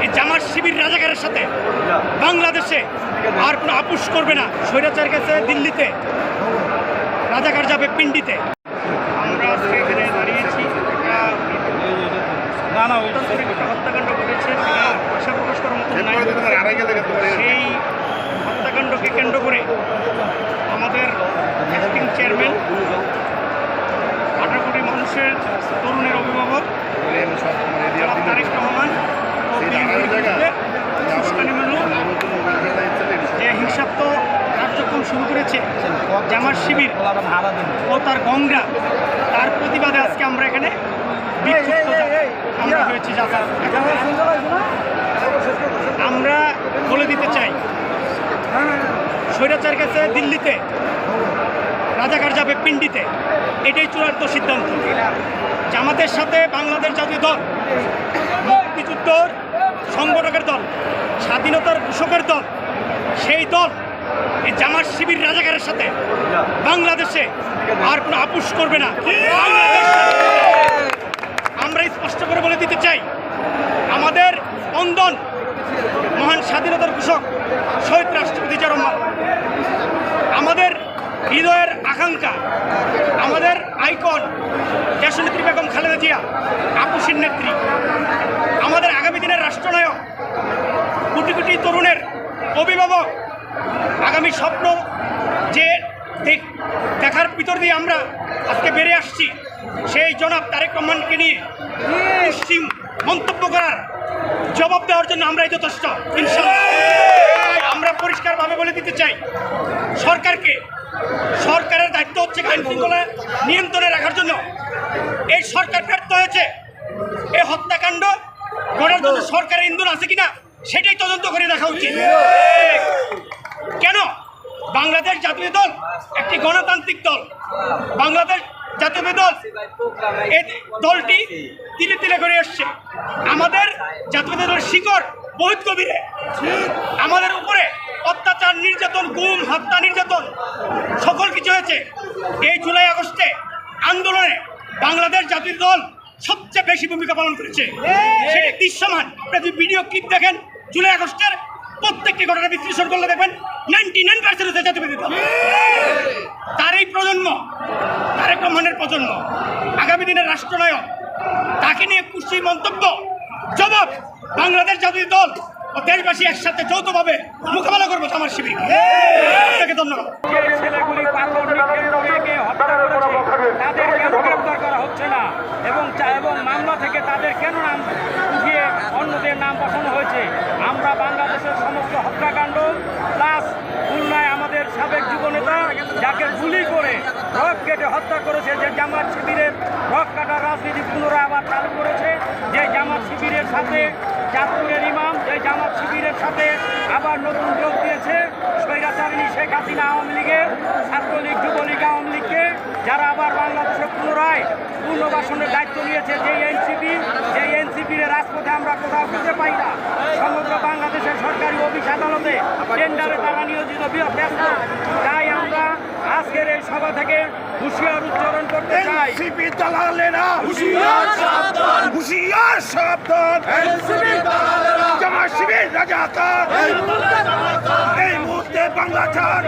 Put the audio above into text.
এই জামাত শিবির রাজাকারের সাথে বাংলাদেশে আর কোনো আপোষ করবে না। স্বৈরাচার গেছে দিল্লিতে, রাজাকার যাবে পিন্ডিতে। আমরা আজকে এখানে দাঁড়িয়েছি, হত্যাকাণ্ড ঘটেছে, আশা প্রকাশ করার মতো নাই। সেই হত্যাকাণ্ডকে কেন্দ্র করে আমাদের অ্যাক্টিং চেয়ারম্যান, 18 কোটি মানুষের তরুণের অভিভাবক তারেক রহমান যে হিংসাত্মক কার্যক্রম শুরু করেছে জামাত শিবির ও তার গংরা, তার প্রতিবাদে আজকে আমরা এখানে আমরা হয়েছি। আমরা বলে দিতে চাই, স্বৈরাচার গেছে দিল্লিতে, রাজাকার যাবে পিন্ডিতে, এটাই চূড়ান্ত সিদ্ধান্ত। জামাতের সাথে বাংলাদেশ জাতীয় দল, মুক্তিযুদ্ধর সংগঠকের দল, স্বাধীনতার ঘোষকের দল, সেই দল এই জামাত শিবির রাজাকারের সাথে বাংলাদেশে আর কোনো আপোষ করবে না। আমরা স্পষ্ট করে বলে দিতে চাই, আমাদের স্পন্দন মহান স্বাধীনতার ঘোষক শহীদ রাষ্ট্রপতি জিয়া রহমান, আমাদের হৃদয়ের আকাঙ্ক্ষা, আমাদের আইকন দেশনেত্রী বেগম খালেদা জিয়া, আপোষের নেত্রী, আমাদের আগামী দিনের রাষ্ট্রনায়ক, কোটি কোটি তরুণের অভিভাবক, আগামী স্বপ্ন যে দেখার ভিতর দিয়ে আমরা আজকে বেড়ে আসছি, সেই জনাব তারেক রহমানকে নিয়ে পশ্চিম মন্তব্য করার জবাব দেওয়ার জন্য আমরাই যথেষ্ট। ইনশাআল্লাহ আমরা পরিষ্কারভাবে বলে দিতে চাই সরকারকে, সরকারের দায়িত্ব হচ্ছে আইন শৃঙ্খলা নিয়ন্ত্রণে রাখার জন্য। এই সরকার ব্যর্থ হয়েছে। এই হত্যাকাণ্ড করার জন্য সরকারের ইন্ধন আছে কিনা সেটাই তদন্ত করে দেখা উচিত। কেন বাংলাদেশ জাতীয় দল একটি গণতান্ত্রিক দল, বাংলাদেশ জাতীয় দল এই দলটি তিলে তিলে করে এসছে। আমাদের জাতীয় দলের শিকড় বহুত গভীরে। আমাদের উপরে অত্যাচার, নির্যাতন, গুম, হত্যা, নির্যাতন সকল কিছু হয়েছে। এই জুলাই আগস্টে আন্দোলনে বাংলাদেশ জাতীয় দল সবচেয়ে বেশি ভূমিকা পালন করেছে, সেটা দৃশ্যমান। আপনারা যদি ভিডিও ক্লিপ দেখেন জুলাই আগস্টের প্রত্যেকটি ঘটনা বিশ্লেষণ করলে দেখবেন 99% হচ্ছে জাতীয়বাদী দল। তার এই প্রজন্ম, তারেক রহমানের প্রজন্ম, আগামী দিনের রাষ্ট্রনায়ক, তাকে নিয়ে কুৎসি মন্তব্য জবাব বাংলাদেশ জাতীয় দল ও দেশবাসী একসাথে যৌথভাবে মোকাবেলা করবো জামাত শিবির। আপনাকে ধন্যবাদ। ছেলেগুলি তাদের কেন গ্রেপ্তার করা হচ্ছে না এবং মামলা থেকে তাদের কেন নাম উঠিয়ে অন্যদের নাম বসানো হয়েছে? আমরা বাংলাদেশের সমস্ত হত্যাকাণ্ড প্লাস খুলনায় আমাদের সাবেক যুবনেতা যাকে গুলি করে রক কেটে হত্যা করেছে, যে জামাত শিবিরের রক কাটার রাজনীতি পুনরায় আবার চালু করেছে, যে জামাত শিবিরের সাথে চাঁদপুরের ইমাম, যে জামাত শিবিরের সাথে আবার নতুন যোগ দিয়েছে স্বৈরাচারিণী শেখ হাসিনা আওয়ামী লীগের, ছাত্রলীগ, যুবলীগ, আওয়ামী লীগকে, যারা আবার বাংলাদেশে পুনরায় পুনর্বাসনের দায়িত্ব নিয়েছে। যে এনসিপির রাজপথে আমরা কোথাও খুঁজে পাই না। সমগ্র বাংলাদেশের সরকারি অফিস আদালতে টেন্ডারে তারা নিয়োজিত ব্যস্ত। তাই আমরা আজকের এই সভা থেকে হুঁশিয়ার উচ্চারণ করতে চাই, হুঁশিয়ার সাবধান, জামাত শিবির রাজাকার, এই মুহূর্তে বাংলা ছাড়।